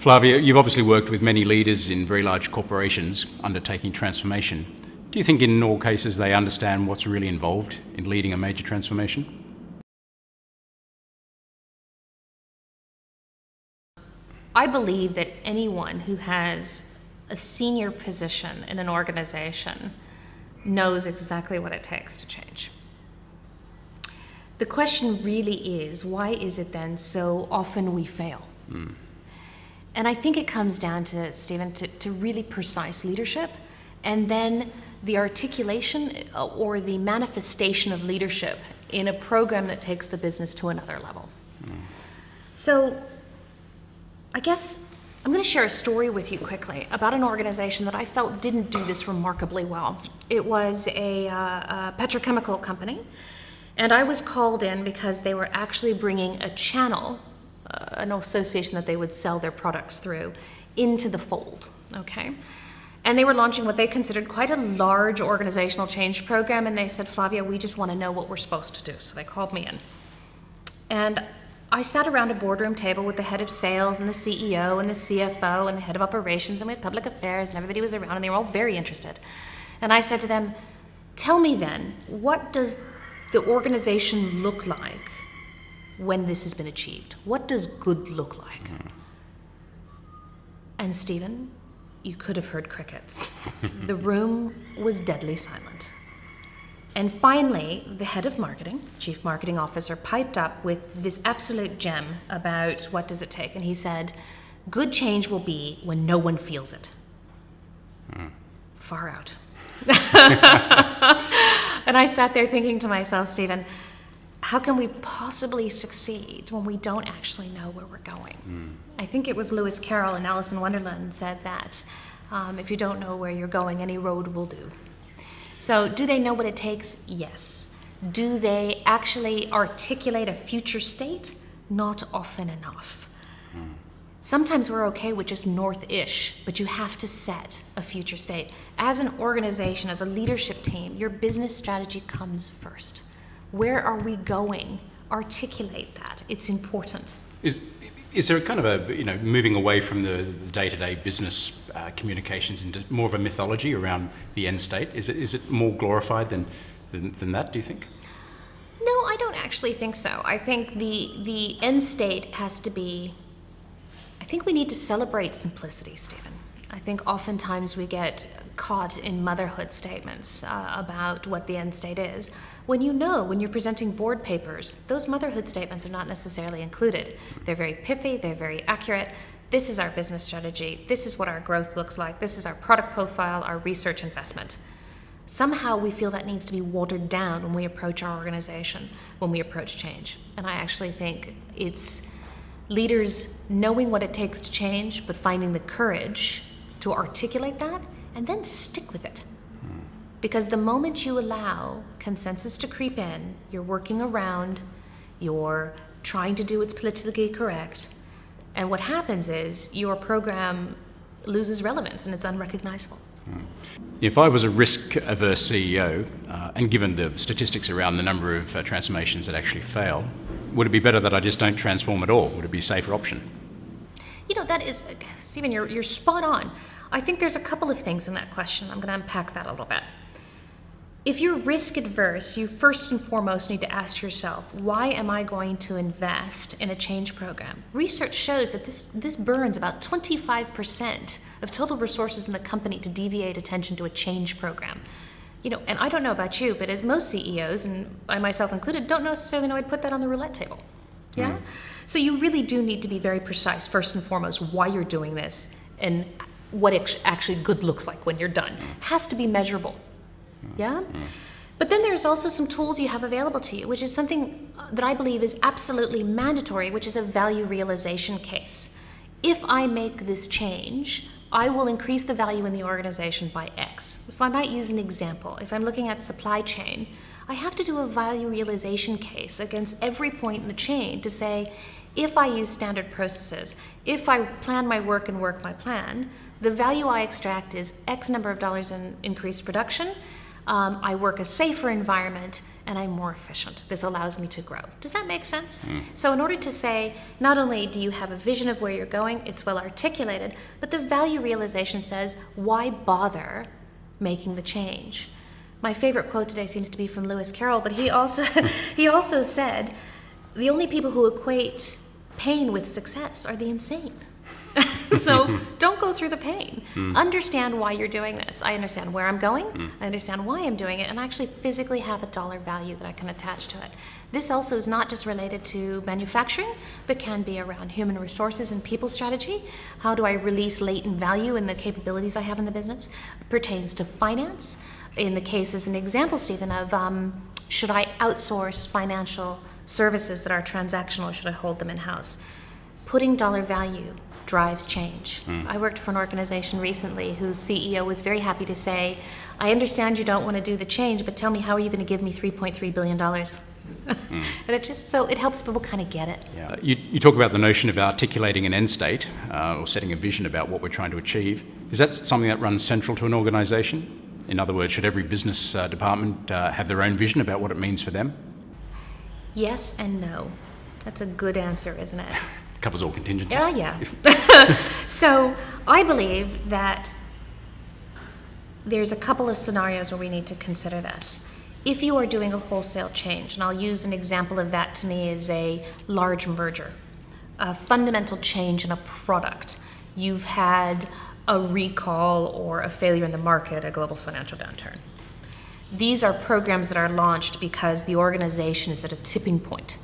Flavia, you've obviously worked with many leaders in very large corporations undertaking transformation. Do you think in all cases they understand what's really involved in leading a major transformation? I believe that anyone who has a senior position in an organization knows exactly what it takes to change. The question really is, why is it then so often we fail? And I think it comes down to, Stephen, to really precise leadership, and then the articulation or the manifestation of leadership in a program that takes the business to another level. So I guess I'm going to share a story with you quickly about an organization that I felt didn't do this remarkably well. It was a petrochemical company, and I was called in because they were actually bringing a channel, an association that they would sell their products through, into the fold, okay? And they were launching what they considered quite a large organizational change program, and they said, Flavia, we just want to know what we're supposed to do. So they called me in. And I sat around a boardroom table with the head of sales and the CEO and the CFO and the head of operations, and we had public affairs, and everybody was around, and they were all very interested. And I said to them, tell me then, what does the organization look like when this has been achieved? What does good look like? And Stephen, you could have heard crickets. The room was deadly silent. And finally, the head of marketing, chief marketing officer, piped up with this absolute gem about what does it take. And he said, good change will be when no one feels it. Far out. And I sat there thinking to myself, Stephen, how can we possibly succeed when we don't actually know where we're going? I think it was Lewis Carroll in Alice in Wonderland said that if you don't know where you're going, any road will do. So do they know what it takes? Yes. Do they actually articulate a future state? Not often enough. Sometimes we're okay with just north-ish, but you have to set a future state. As an organization, as a leadership team, your business strategy comes first. Where are we going? Articulate that. It's important. Is there a kind of a, moving away from the day-to-day business communications into more of a mythology around the end state? Is it more glorified than that, do you think? No, I don't actually think so. I think the end state has to be, I think we need to celebrate simplicity, Stephen. I think oftentimes we get caught in motherhood statements about what the end state is. When you're presenting board papers, those motherhood statements are not necessarily included. They're very pithy, they're very accurate. This is our business strategy. This is what our growth looks like. This is our product profile, our research investment. Somehow we feel that needs to be watered down when we approach our organization, when we approach change. And I actually think it's leaders knowing what it takes to change, but finding the courage to articulate that and then stick with it. Because the moment you allow consensus to creep in, you're working around, you're trying to do what's politically correct, and what happens is your program loses relevance and it's unrecognizable. If I was a risk-averse CEO, and given the statistics around the number of transformations that actually fail, would it be better that I just don't transform at all? Would it be a safer option? That is, Stephen, you're spot on. I think there's a couple of things in that question. I'm going to unpack that a little bit. If you're risk adverse, you first and foremost need to ask yourself, why am I going to invest in a change program? Research shows that this burns about 25% of total resources in the company to deviate attention to a change program. And I don't know about you, but as most CEOs, and I myself included, don't necessarily know I'd put that on the roulette table. Yeah? So you really do need to be very precise, first and foremost, why you're doing this and what it actually good looks like when you're done. It has to be measurable. Yeah? But then there's also some tools you have available to you, which is something that I believe is absolutely mandatory, which is a value realization case. If I make this change, I will increase the value in the organization by X. If I might use an example, if I'm looking at supply chain, I have to do a value realization case against every point in the chain to say, if I use standard processes, if I plan my work and work my plan, the value I extract is X number of dollars in increased production. I work a safer environment, and I'm more efficient. This allows me to grow. Does that make sense? So in order to say, not only do you have a vision of where you're going, it's well articulated, but the value realization says, why bother making the change? My favorite quote today seems to be from Lewis Carroll, but he also said, the only people who equate pain with success are the insane. So don't go through the pain. Understand why you're doing this. I understand where I'm going. I understand why I'm doing it, and I actually physically have a dollar value that I can attach to it. This also is not just related to manufacturing, but can be around human resources and people strategy. How do I release latent value in the capabilities I have in the business? It pertains to finance. In the case, as an example, Stephen, of should I outsource financial services that are transactional, or should I hold them in-house? Putting dollar value drives change. I worked for an organization recently whose CEO was very happy to say, I understand you don't want to do the change, but tell me, how are you going to give me $3.3 billion? And it helps people kind of get it. Yeah. You talk about the notion of articulating an end state or setting a vision about what we're trying to achieve. Is that something that runs central to an organization? In other words, should every business department have their own vision about what it means for them? Yes and no. That's a good answer, isn't it? Covers all contingencies. Yeah. So I believe that there's a couple of scenarios where we need to consider this. If you are doing a wholesale change, and I'll use an example of that to me is a large merger, a fundamental change in a product. You've had a recall or a failure in the market, a global financial downturn. These are programs that are launched because the organization is at a tipping point.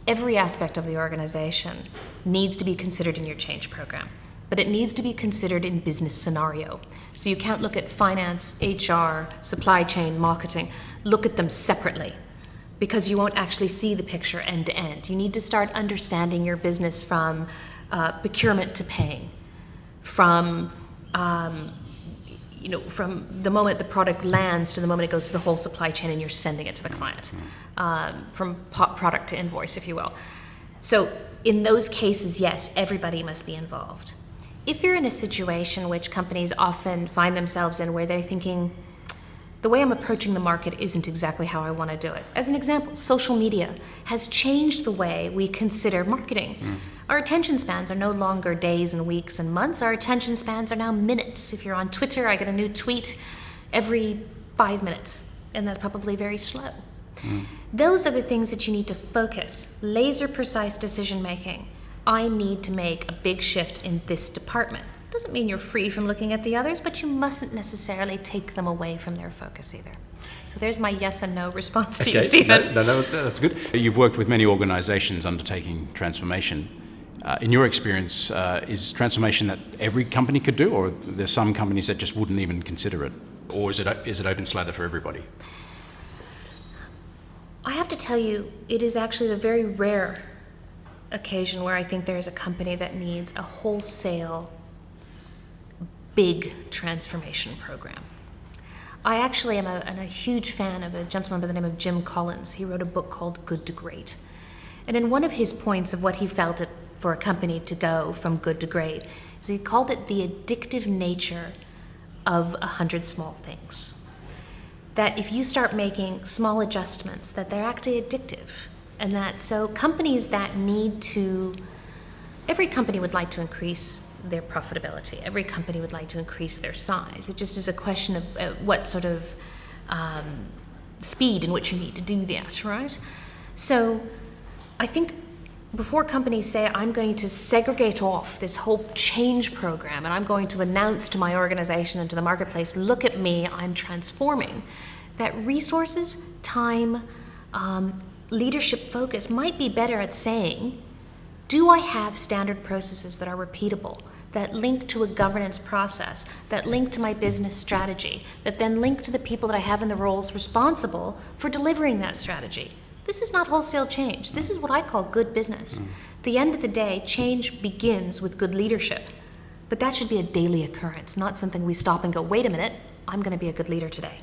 Every aspect of the organization needs to be considered in your change program, but it needs to be considered in business scenario. So you can't look at finance, HR, supply chain, marketing, look at them separately, because you won't actually see the picture end to end. You need to start understanding your business from procurement to paying, from from the moment the product lands to the moment it goes to the whole supply chain and you're sending it to the client, from product to invoice, if you will. So in those cases, yes, everybody must be involved. If you're in a situation which companies often find themselves in where they're thinking, the way I'm approaching the market isn't exactly how I want to do it. As an example, social media has changed the way we consider marketing. Our attention spans are no longer days and weeks and months. Our attention spans are now minutes. If you're on Twitter, I get a new tweet every 5 minutes, and that's probably very slow. Those are the things that you need to focus. Laser precise decision making. I need to make a big shift in this department. Doesn't mean you're free from looking at the others, but you mustn't necessarily take them away from their focus either. So there's my yes and no response to you, Stephen. That's good. You've worked with many organizations undertaking transformation. In your experience, is transformation that every company could do, or there's some companies that just wouldn't even consider it? Or is it open slather for everybody? I have to tell you, it is actually a very rare occasion where I think there is a company that needs a wholesale big transformation program. I actually am a huge fan of a gentleman by the name of Jim Collins. He wrote a book called Good to Great. And in one of his points of what he felt it for a company to go from good to great, is he called it the addictive nature of 100 small things. That if you start making small adjustments, that they're actually addictive. And that so companies that need to, every company would like to increase their profitability. Every company would like to increase their size. It just is a question of what sort of speed in which you need to do that, right? So I think before companies say, I'm going to segregate off this whole change program and I'm going to announce to my organization and to the marketplace, look at me, I'm transforming, that resources, time, leadership focus might be better at saying, do I have standard processes that are repeatable, that link to a governance process, that link to my business strategy, that then link to the people that I have in the roles responsible for delivering that strategy? This is not wholesale change. This is what I call good business. At the end of the day, change begins with good leadership. But that should be a daily occurrence, not something we stop and go, wait a minute, I'm going to be a good leader today.